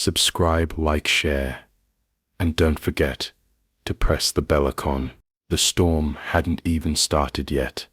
subscribe, like, share, and don't forget to press the bell icon. The storm hadn't even started yet,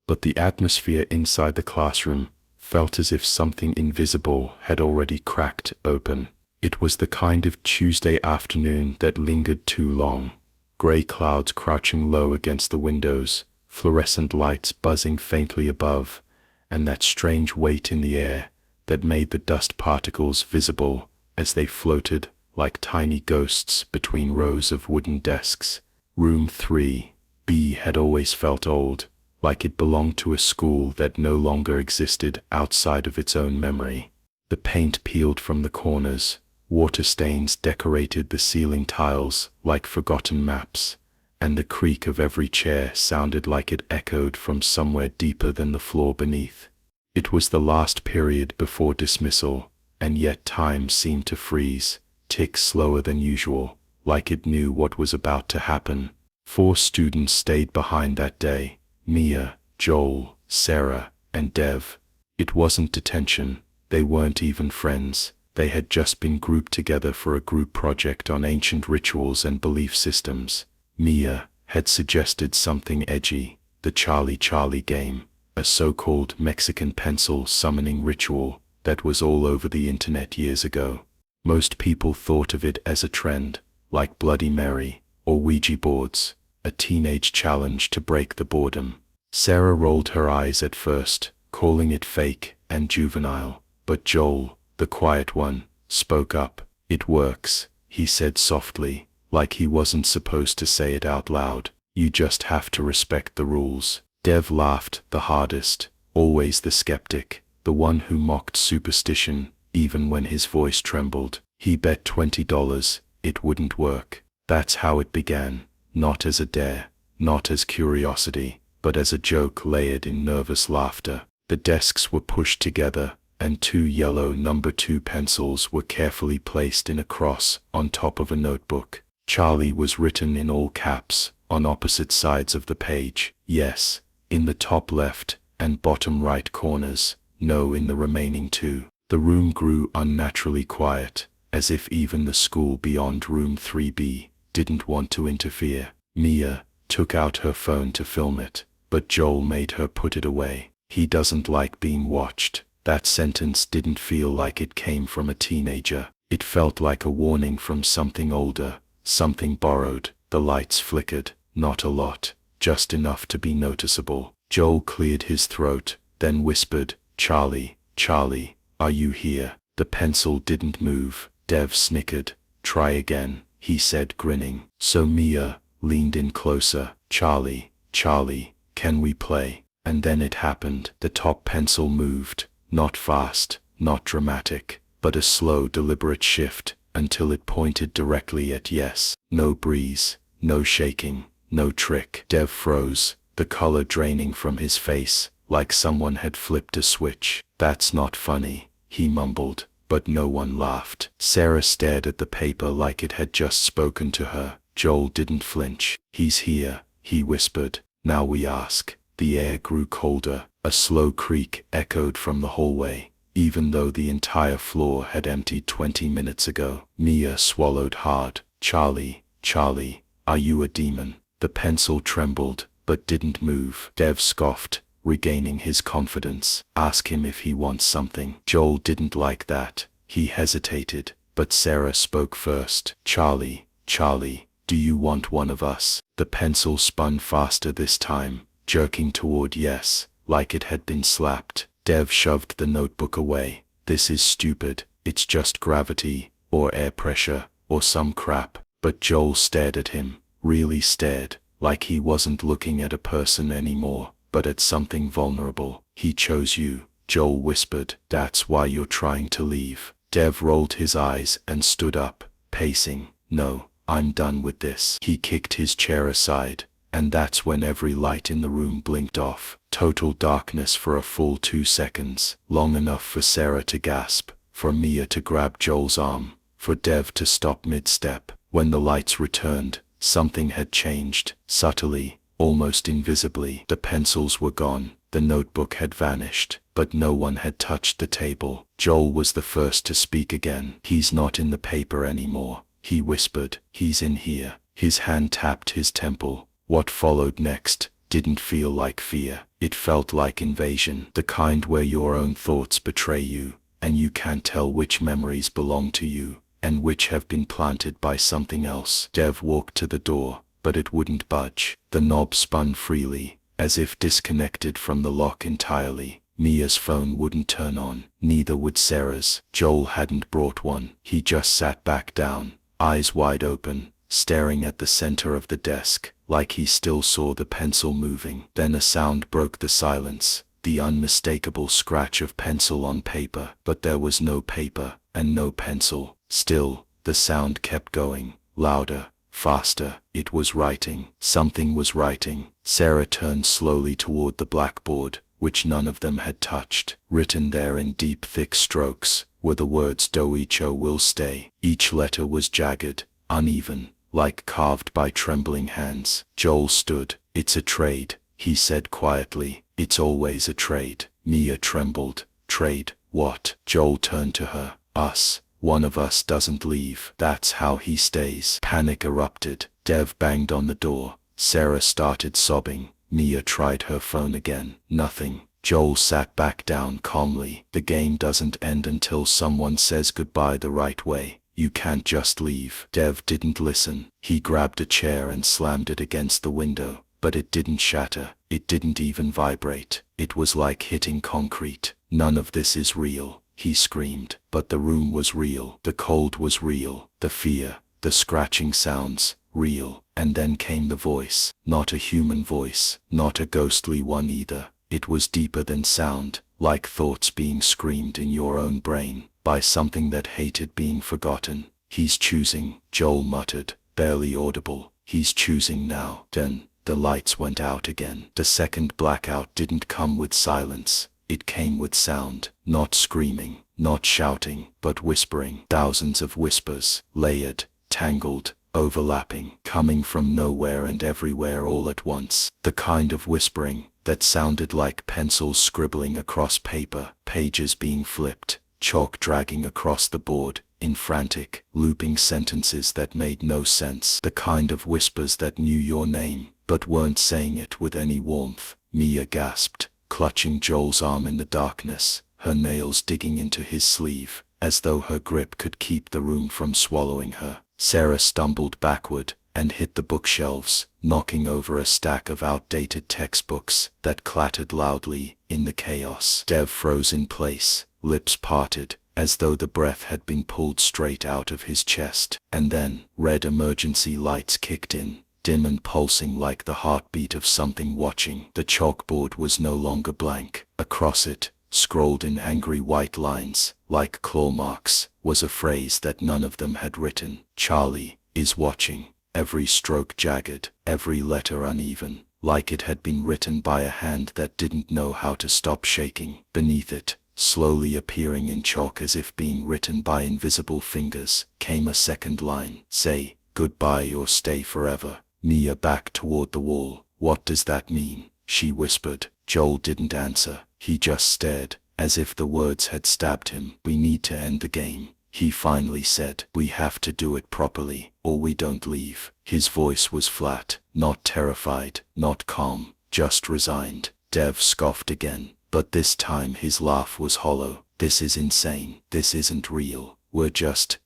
but the atmosphere inside the classroom felt as if something invisible had already cracked open. It was the kind of Tuesday afternoon that lingered too long. Gray clouds crouching low against the windows, fluorescent lights buzzing faintly above, and that strange weight in the air that made the dust particles visible as they floated like tiny ghosts between rows of wooden desks. Room 3B had always felt old, like it belonged to a school that no longer existed outside of its own memory. The paint peeled from the corners, water stains decorated the ceiling tiles like forgotten maps, and the creak of every chair sounded like it echoed from somewhere deeper than the floor beneath. It was the last period before dismissal, and yet time seemed to freeze, tick slower than usual, like it knew what was about to happen. 4 students stayed behind that day: Mia, Joel, Sarah, and Dev. It wasn't detention. They weren't even friends. They had just been grouped together for a group project on ancient rituals and belief systems. Mia had suggested something edgy: the Charlie Charlie game, a so-called Mexican pencil summoning ritual that was all over the internet years ago. Most people thought of it as a trend, like Bloody Mary or Ouija boards, a teenage challenge to break the boredom. Sarah rolled her eyes at first, calling it fake and juvenile, but Joel, the quiet one, spoke up. "It works," he said softly, like he wasn't supposed to say it out loud. "You just have to respect the rules." Dev laughed the hardest, always the skeptic, the one who mocked superstition, even when his voice trembled. He bet $20 it wouldn't work. That's how it began, not as a dare, not as curiosity, but as a joke layered in nervous laughter. The desks were pushed together, and 2 yellow number 2 pencils were carefully placed in a cross on top of a notebook. Charlie was written in all caps, on opposite sides of the page. Yes, in the top left and bottom right corners, no in the remaining 2. The room grew unnaturally quiet, as if even the school beyond room 3B didn't want to interfere. Mia took out her phone to film it, but Joel made her put it away. "He doesn't like being watched." That sentence didn't feel like it came from a teenager. It felt like a warning from something older, something borrowed. The lights flickered, not a lot, just enough to be noticeable. Joel cleared his throat, then whispered, "Charlie, Charlie, are you here?" The pencil didn't move. Dev snickered. "Try again," he said, grinning. So Mia leaned in closer. "Charlie, Charlie, can we play?" And then it happened. The top pencil moved, not fast, not dramatic, but a slow, deliberate shift, until it pointed directly at Yes. No breeze, no shaking, no trick. Dev froze, the color draining from his face, like someone had flipped a switch. "That's not funny," he mumbled, but no one laughed. Sarah stared at the paper like it had just spoken to her. Joel didn't flinch. "He's here," he whispered. "Now we ask." The air grew colder. A slow creak echoed from the hallway, even though the entire floor had emptied 20 minutes ago. Mia swallowed hard. "Charlie, Charlie, are you a demon?" The pencil trembled, but didn't move. Dev scoffed, regaining his confidence. "Ask him if he wants something." Joel didn't like that. He hesitated, but Sarah spoke first. "Charlie, Charlie, do you want one of us?" The pencil spun faster this time, jerking toward Yes, like it had been slapped. Dev shoved the notebook away. "This is stupid. It's just gravity, or air pressure, or some crap." But Joel stared at him, really stared, like he wasn't looking at a person anymore, but at something vulnerable. "He chose you," Joel whispered. "That's why you're trying to leave." Dev rolled his eyes and stood up, pacing. "No, I'm done with this." He kicked his chair aside, and that's when every light in the room blinked off. Total darkness for a full 2 seconds, long enough for Sarah to gasp, for Mia to grab Joel's arm, for Dev to stop mid-step. When the lights returned, something had changed, subtly, almost invisibly. The pencils were gone, The notebook had vanished, but no one had touched the table. Joel was the first to speak again. "He's not in the paper anymore," he whispered. "He's in here." His hand tapped his temple. What followed next didn't feel like fear. It felt like invasion, the kind where your own thoughts betray you, and you can't tell which memories belong to you, and which have been planted by something else. Dev walked to the door, but it wouldn't budge. The knob spun freely, as if disconnected from the lock entirely. Mia's phone wouldn't turn on, neither would Sarah's. Joel hadn't brought one. He just sat back down, eyes wide open, staring at the center of the desk, like he still saw the pencil moving. Then a sound broke the silence, the unmistakable scratch of pencil on paper. But there was no paper, and no pencil. Still, the sound kept going, louder, faster. It was writing. Something was writing. Sarah turned slowly toward the blackboard, which none of them had touched. Written there in deep, thick strokes were the words "Doicho will stay." Each letter was jagged, uneven, like carved by trembling hands. Joel stood. "It's a trade," he said quietly. "It's always a trade." Mia trembled. "Trade? What?" Joel turned to her. "Us. One of us doesn't leave. That's how he stays." Panic erupted. Dev banged on the door. Sarah started sobbing. Mia tried her phone again. Nothing. Joel sat back down calmly. "The game doesn't end until someone says goodbye the right way. You can't just leave." Dev didn't listen. He grabbed a chair and slammed it against the window, but it didn't shatter. It didn't even vibrate. It was like hitting concrete. "None of this is real," he screamed. But the room was real. The cold was real. The fear, the scratching sounds, real. And then came the voice. Not a human voice, not a ghostly one either. It was deeper than sound, like thoughts being screamed in your own brain, by something that hated being forgotten. "He's choosing," Joel muttered, barely audible. "He's choosing now." Then, the lights went out again. The second blackout didn't come with silence. It came with sound. Not screaming, not shouting, but whispering. Thousands of whispers, layered, tangled, overlapping, coming from nowhere and everywhere all at once. The kind of whispering that sounded like pencils scribbling across paper, pages being flipped, chalk dragging across the board, in frantic, looping sentences that made no sense. The kind of whispers that knew your name, but weren't saying it with any warmth. Mia gasped, clutching Joel's arm in the darkness, her nails digging into his sleeve, as though her grip could keep the room from swallowing her. Sarah stumbled backward, and hit the bookshelves, knocking over a stack of outdated textbooks that clattered loudly in the chaos. Dev froze in place, lips parted, as though the breath had been pulled straight out of his chest. And then, red emergency lights kicked in, dim and pulsing like the heartbeat of something watching. The chalkboard was no longer blank. Across it, scrolled in angry white lines, like claw marks, was a phrase that none of them had written. "Charlie is watching." Every stroke jagged, every letter uneven, like it had been written by a hand that didn't know how to stop shaking. Beneath it, slowly appearing in chalk as if being written by invisible fingers, came a second line. "Say goodbye or stay forever." Mia backed toward the wall. "What does that mean?" she whispered. Joel didn't answer. He just stared, as if the words had stabbed him. "We need to end the game," he finally said. "We have to do it properly, or we don't leave." His voice was flat, not terrified, not calm, just resigned. Dev scoffed again, but this time his laugh was hollow. "This is insane. This isn't real.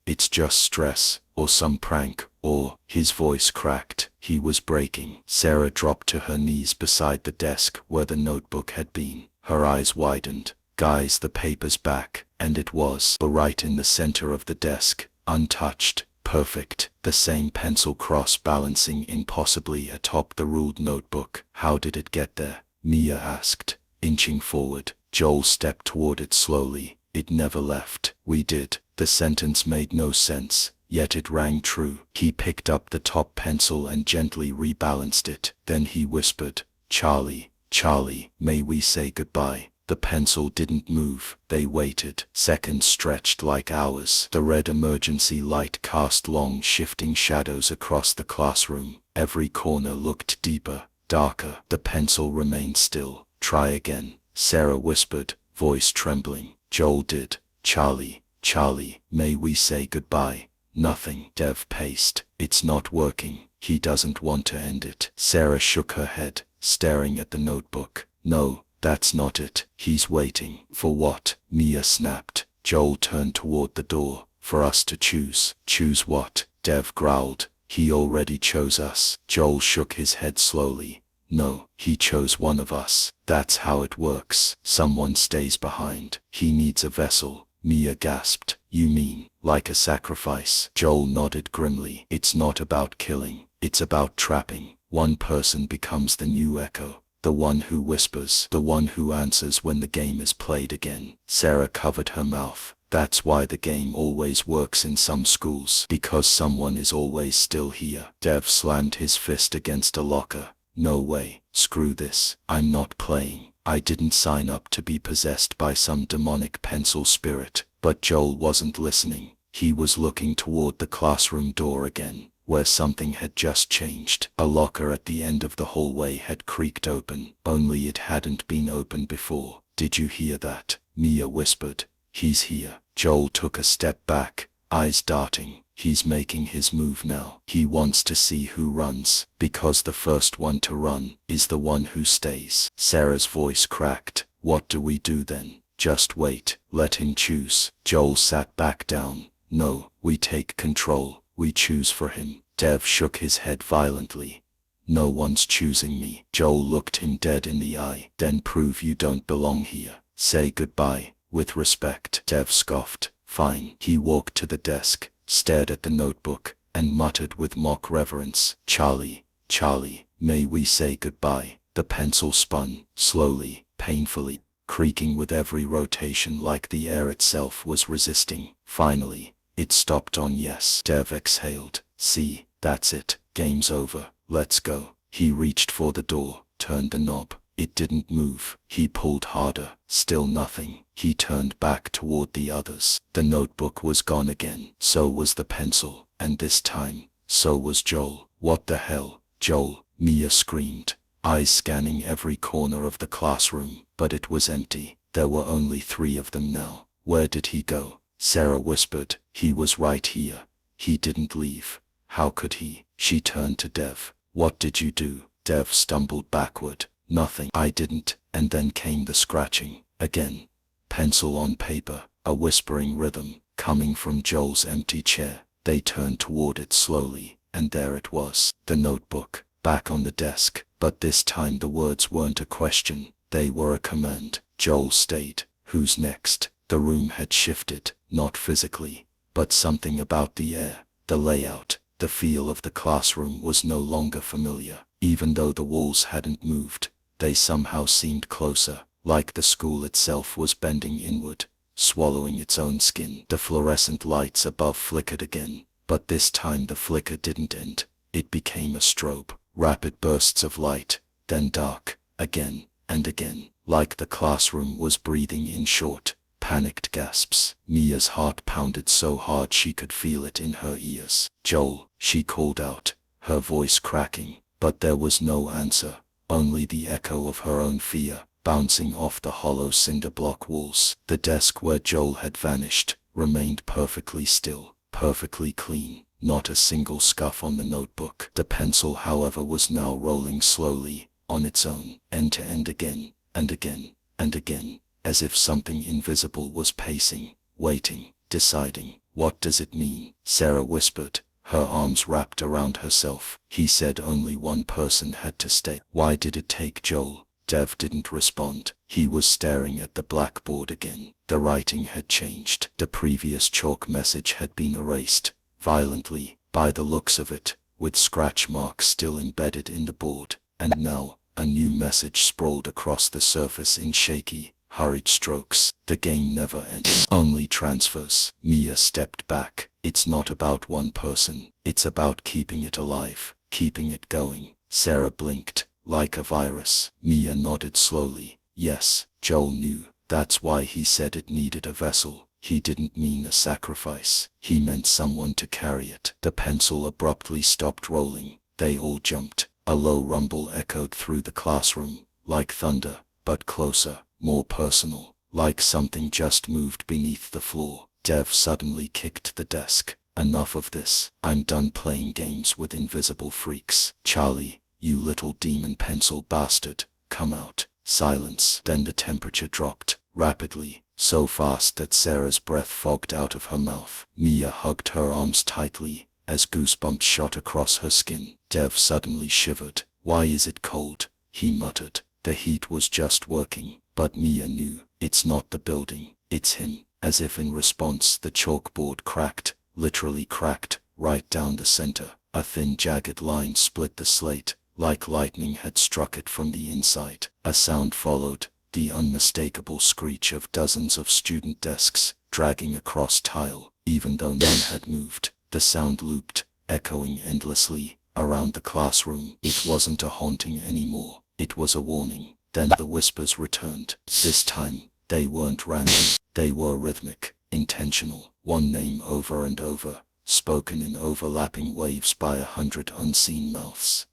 It's just stress, or some prank, or..." His voice cracked. He was breaking. Sarah dropped to her knees beside the desk where the notebook had been. Her eyes widened. "Guys, the paper's back." And it was, right in the center of the desk, untouched, perfect, the same pencil cross balancing impossibly atop the ruled notebook. "How did it get there?" Mia asked, inching forward. Joel stepped toward it slowly. "It never left." "We did." The sentence made no sense, yet it rang true. He picked up the top pencil and gently rebalanced it. Then he whispered, "Charlie, Charlie, may we say goodbye?" The pencil didn't move. They waited. Seconds stretched like hours. The red emergency light cast long shifting shadows across the classroom. Every corner looked deeper, darker. The pencil remained still. Try again, Sarah whispered, voice trembling. Joel did. Charlie, Charlie, may we say goodbye? Nothing, Dev paced. It's not working. He doesn't want to end it. Sarah shook her head, staring at the notebook. No, that's not it. He's waiting. For what? Mia snapped. Joel turned toward the door. For us to choose. Choose what? Dev growled. He already chose us. Joel shook his head slowly. No, he chose one of us. That's how it works. Someone stays behind. He needs a vessel. Mia gasped. You mean, like a sacrifice? Joel nodded grimly. It's not about killing. It's about trapping. One person becomes the new Echo. The one who whispers. The one who answers when the game is played again. Sarah covered her mouth. That's why the game always works in some schools. Because someone is always still here. Dev slammed his fist against a locker. No way. Screw this. I'm not playing. I didn't sign up to be possessed by some demonic pencil spirit. But Joel wasn't listening. He was looking toward the classroom door again, where something had just changed. A locker at the end of the hallway had creaked open, only it hadn't been opened before. Did you hear that? Mia whispered. He's here. Joel took a step back, eyes darting. He's making his move now. He wants to see who runs, because the first one to run is the one who stays. Sarah's voice cracked. What do we do then? Just wait. Let him choose. Joel sat back down. No, we take control. We choose for him. Dev shook his head violently. No one's choosing me. Joel looked him dead in the eye. Then prove you don't belong here. Say goodbye, with respect. Dev scoffed. Fine. He walked to the desk, stared at the notebook, and muttered with mock reverence. Charlie, Charlie, may we say goodbye? The pencil spun, slowly, painfully, creaking with every rotation like the air itself was resisting. Finally, it stopped on yes. Dev exhaled. See, that's it. Game's over. Let's go. He reached for the door, turned the knob. It didn't move. He pulled harder. Still nothing. He turned back toward the others. The notebook was gone again. So was the pencil. And this time, so was Joel. What the hell? Joel, Mia screamed, eyes scanning every corner of the classroom. But it was empty. There were only 3 of them now. Where did he go? Sarah whispered. He was right here. He didn't leave. How could he? She turned to Dev. What did you do? Dev stumbled backward. Nothing. I didn't. And then came the scratching. Again. Pencil on paper. A whispering rhythm, coming from Joel's empty chair. They turned toward it slowly, and there it was. The notebook, back on the desk. But this time the words weren't a question. They were a command. Joel stayed. Who's next? The room had shifted, not physically, but something about the air, the layout, the feel of the classroom was no longer familiar. Even though the walls hadn't moved, they somehow seemed closer, like the school itself was bending inward, swallowing its own skin. The fluorescent lights above flickered again, but this time the flicker didn't end. It became a strobe, rapid bursts of light, then dark, again, and again, like the classroom was breathing in short, panicked gasps. Mia's heart pounded so hard she could feel it in her ears. Joel, she called out, her voice cracking, but there was no answer, only the echo of her own fear, bouncing off the hollow cinder block walls. The desk where Joel had vanished remained perfectly still, perfectly clean, not a single scuff on the notebook. The pencil, however, was now rolling slowly, on its own, end to end again, and again, and again, as if something invisible was pacing, waiting, deciding. What does it mean? Sarah whispered, her arms wrapped around herself. He said only one person had to stay. Why did it take Joel? Dev didn't respond. He was staring at the blackboard again. The writing had changed. The previous chalk message had been erased, violently, by the looks of it, with scratch marks still embedded in the board. And now, a new message sprawled across the surface in shaky, hurried strokes. The game never ends. Only transfers. Mia stepped back. It's not about one person. It's about keeping it alive, keeping it going. Sarah blinked, like a virus. Mia nodded slowly. Yes, Joel knew. That's why he said it needed a vessel. He didn't mean a sacrifice. He meant someone to carry it. The pencil abruptly stopped rolling. They all jumped. A low rumble echoed through the classroom, like thunder, but closer, more personal, like something just moved beneath the floor. Dev suddenly kicked the desk. Enough of this. I'm done playing games with invisible freaks. Charlie, you little demon pencil bastard, come out. Silence. Then the temperature dropped, rapidly, so fast that Sarah's breath fogged out of her mouth. Mia hugged her arms tightly, as goosebumps shot across her skin. Dev suddenly shivered. Why is it cold? He muttered. The heat was just working, but Mia knew. It's not the building, it's him. As if in response, the chalkboard cracked, literally cracked, right down the center. A thin jagged line split the slate, like lightning had struck it from the inside. A sound followed, the unmistakable screech of dozens of student desks, dragging across tile. Even though none had moved, the sound looped, echoing endlessly, around the classroom. It wasn't a haunting anymore, it was a warning. Then the whispers returned. This time, they weren't random, they were rhythmic, intentional. One name over and over, spoken in overlapping waves by 100 unseen mouths.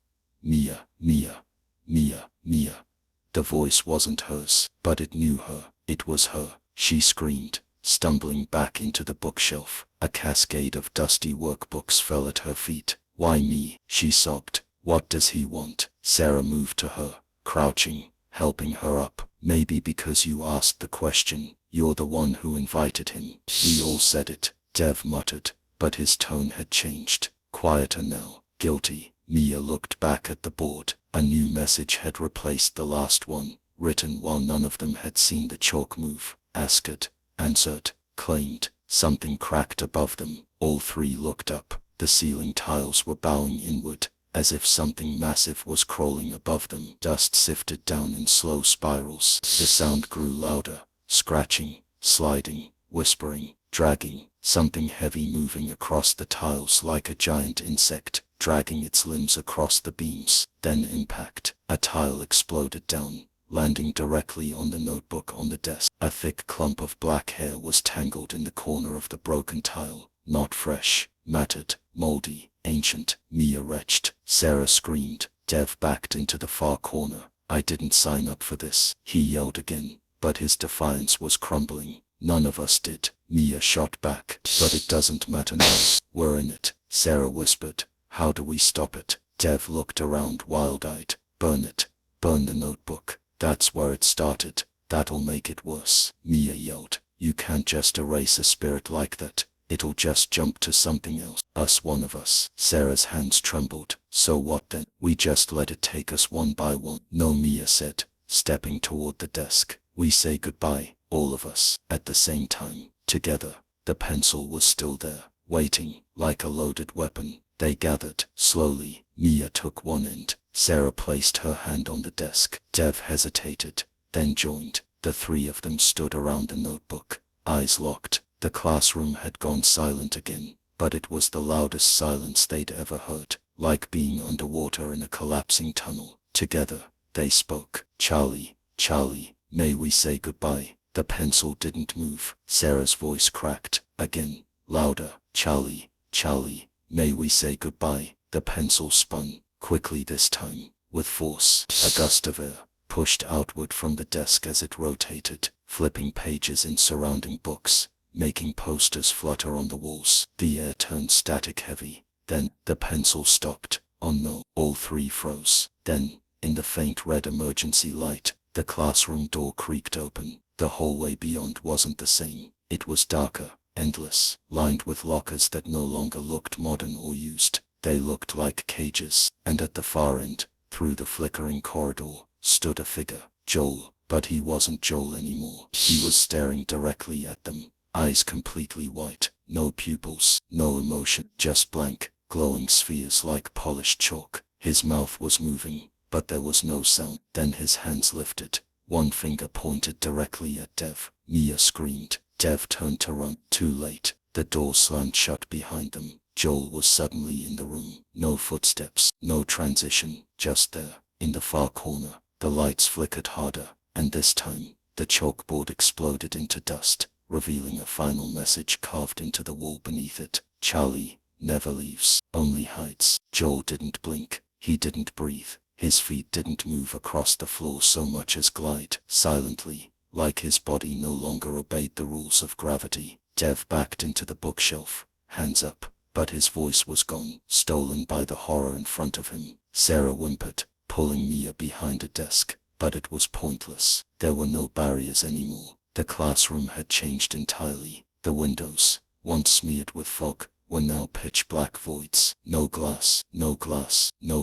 Mia, Mia, Mia, Mia. The voice wasn't hers, but it knew her. It was her. She screamed, stumbling back into the bookshelf. A cascade of dusty workbooks fell at her feet. Why me? She sobbed. What does he want? Sarah moved to her, crouching, helping her up. Maybe because you asked the question. You're the one who invited him. We all said it, Dev muttered, but his tone had changed. Quieter now. Guilty. Mia looked back at the board. A new message had replaced the last one, written while none of them had seen the chalk move. Asked, answered, claimed. Something cracked above them. All three looked up. The ceiling tiles were bowing inward, as if something massive was crawling above them. Dust sifted down in slow spirals. The sound grew louder, scratching, sliding, whispering, dragging, something heavy moving across the tiles like a giant insect, dragging its limbs across the beams. Then impact. A tile exploded down, landing directly on the notebook on the desk. A thick clump of black hair was tangled in the corner of the broken tile. Not fresh, matted, moldy, ancient. Mia retched. Sarah screamed. Dev backed into the far corner. I didn't sign up for this. He yelled again, but his defiance was crumbling. None of us did. Mia shot back. But it doesn't matter now. We're in it. Sarah whispered. How do we stop it? Dev looked around wild-eyed. Burn it. Burn the notebook. That's where it started. That'll make it worse. Mia yelled. You can't just erase a spirit like that. It'll just jump to something else. Us, one of us. Sarah's hands trembled. So what then? We just let it take us one by one. No, Mia said, stepping toward the desk. We say goodbye, all of us, at the same time, together. The pencil was still there, waiting, like a loaded weapon. They gathered. Slowly, Mia took one end. Sarah placed her hand on the desk. Dev hesitated, then joined. The three of them stood around the notebook, eyes locked. The classroom had gone silent again, but it was the loudest silence they'd ever heard, like being underwater in a collapsing tunnel. Together, they spoke. Charlie, Charlie, may we say goodbye? The pencil didn't move. Sarah's voice cracked, again, louder. Charlie, Charlie, may we say goodbye? The pencil spun, quickly this time, with force. A gust of air pushed outward from the desk as it rotated, flipping pages in surrounding books, making posters flutter on the walls. The air turned static heavy. Then, the pencil stopped. Oh no. All three froze. Then, in the faint red emergency light, the classroom door creaked open. The hallway beyond wasn't the same. It was darker, endless, lined with lockers that no longer looked modern or used. They looked like cages. And at the far end, through the flickering corridor, stood a figure. Joel. But he wasn't Joel anymore. He was staring directly at them. Eyes completely white, no pupils, no emotion, just blank, glowing spheres like polished chalk. His mouth was moving, but there was no sound. Then his hands lifted. One finger pointed directly at Dev. Mia screamed. Dev turned to run. Too late. The door slammed shut behind them. Joel was suddenly in the room. No footsteps, no transition, just there, in the far corner. The lights flickered harder, and this time, the chalkboard exploded into dust, revealing a final message carved into the wall beneath it. Charlie never leaves, only hides. Joel didn't blink. He didn't breathe. His feet didn't move across the floor so much as glide silently, like his body no longer obeyed the rules of gravity. Dev backed into the bookshelf, hands up, but his voice was gone, stolen by the horror in front of him. Sarah whimpered, pulling Mia behind a desk, but it was pointless. There were no barriers anymore. The classroom had changed entirely. The windows, once smeared with fog, were now pitch black voids. No glass, no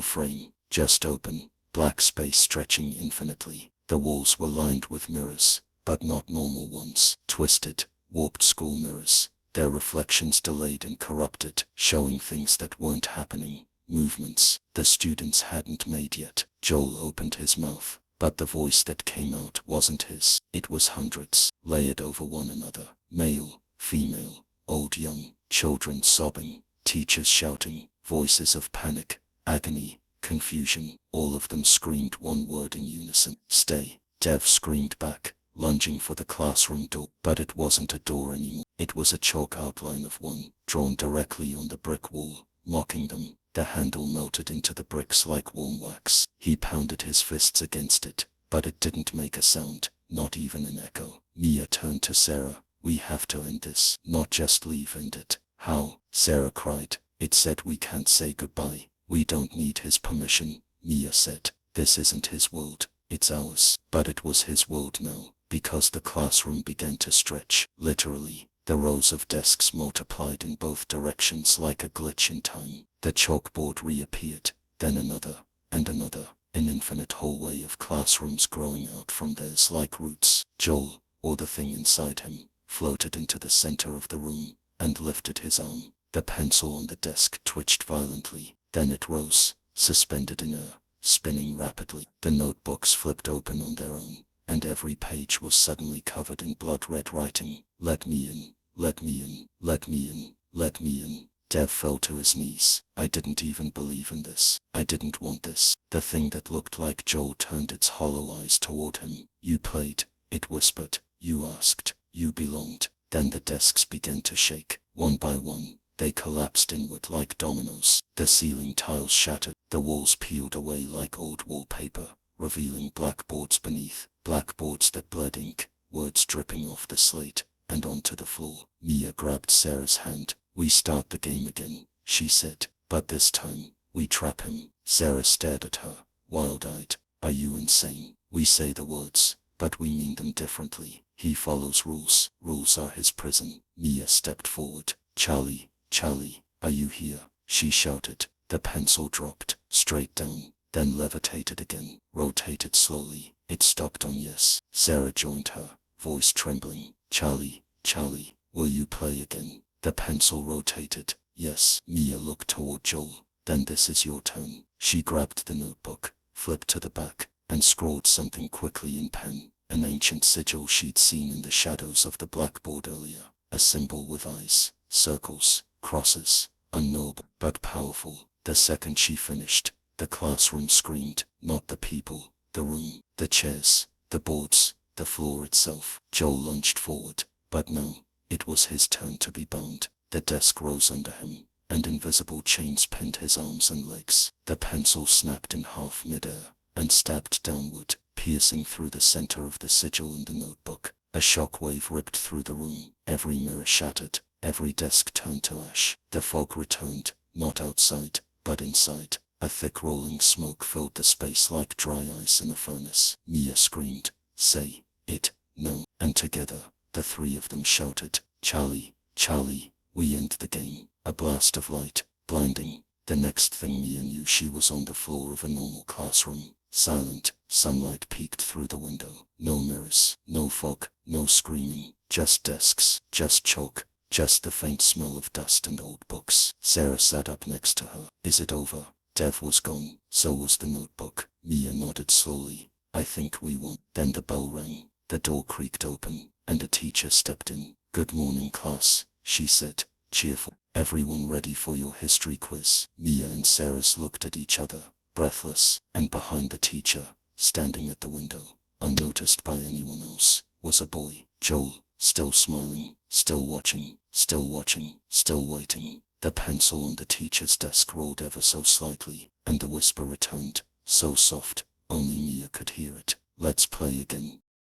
frame, just open, black space stretching infinitely. The walls were lined with mirrors, but not normal ones. Twisted, warped school mirrors, their reflections delayed and corrupted, showing things that weren't happening, movements the students hadn't made yet. Joel opened his mouth, but the voice that came out wasn't his. It was hundreds, layered over one another. Male, female, old, young, children sobbing, teachers shouting, voices of panic, agony, confusion. All of them screamed one word in unison. Stay. Dev screamed back, lunging for the classroom door. But it wasn't a door anymore. It was a chalk outline of one, drawn directly on the brick wall, mocking them. The handle melted into the bricks like warm wax. He pounded his fists against it, but it didn't make a sound, not even an echo. Mia turned to Sarah. We have to end this. Not just leave, end it. How? Sarah cried. It said we can't say goodbye. We don't need his permission, Mia said. This isn't his world, it's ours. But it was his world now, because the classroom began to stretch. Literally, the rows of desks multiplied in both directions like a glitch in time. The chalkboard reappeared, then another, and another, an infinite hallway of classrooms growing out from theirs like roots. Joel, or the thing inside him, floated into the center of the room, and lifted his arm. The pencil on the desk twitched violently, then it rose, suspended in air, spinning rapidly. The notebooks flipped open on their own, and every page was suddenly covered in blood-red writing. Let me in, let me in, let me in, let me in. Dev fell to his knees. I didn't even believe in this. I didn't want this. The thing that looked like Joel turned its hollow eyes toward him. You played, it whispered. You asked, you belonged. Then the desks began to shake. One by one, they collapsed inward like dominoes. The ceiling tiles shattered. The walls peeled away like old wallpaper, revealing blackboards beneath. Blackboards that bled ink, words dripping off the slate, and onto the floor. Mia grabbed Sarah's hand. We start the game again, she said, but this time, we trap him. Sarah stared at her, wild-eyed. Are you insane? We say the words, but we mean them differently. He follows rules. Rules are his prison. Mia stepped forward. Charlie, Charlie, are you here? She shouted. The pencil dropped, straight down, then levitated again, rotated slowly. It stopped on yes. Sarah joined her, voice trembling. Charlie, Charlie, will you play again? The pencil rotated. Yes. Mia looked toward Joel. Then this is your turn. She grabbed the notebook, flipped to the back, and scrawled something quickly in pen. An ancient sigil she'd seen in the shadows of the blackboard earlier. A symbol with eyes, circles, crosses, unknowable but powerful. The second she finished, the classroom screamed. Not the people, the room, the chairs, the boards, the floor itself. Joel lunged forward, but no. It was his turn to be bound. The desk rose under him, and invisible chains pinned his arms and legs. The pencil snapped in half mid-air, and stabbed downward, piercing through the center of the sigil in the notebook. A shockwave ripped through the room. Every mirror shattered, every desk turned to ash. The fog returned, not outside, but inside. A thick rolling smoke filled the space like dry ice in a furnace. Mia screamed, say it, no, and together, the three of them shouted, Charlie, Charlie, we end the game. A blast of light, blinding. The next thing Mia knew, she was on the floor of a normal classroom. Silent, sunlight peeked through the window. No mirrors, no fog, no screaming, just desks, just chalk, just the faint smell of dust and old books. Sarah sat up next to her. Is it over? Dev was gone, so was the notebook. Mia nodded slowly. I think we won. Then the bell rang. The door creaked open, and a teacher stepped in. Good morning, class, she said, cheerful. Everyone ready for your history quiz? Mia and Sarah looked at each other, breathless, and behind the teacher, standing at the window, unnoticed by anyone else, was a boy. Joel, still smiling, still watching, still watching, still waiting. The pencil on the teacher's desk rolled ever so slightly, and the whisper returned. So soft, only Mia could hear it. Let's play again.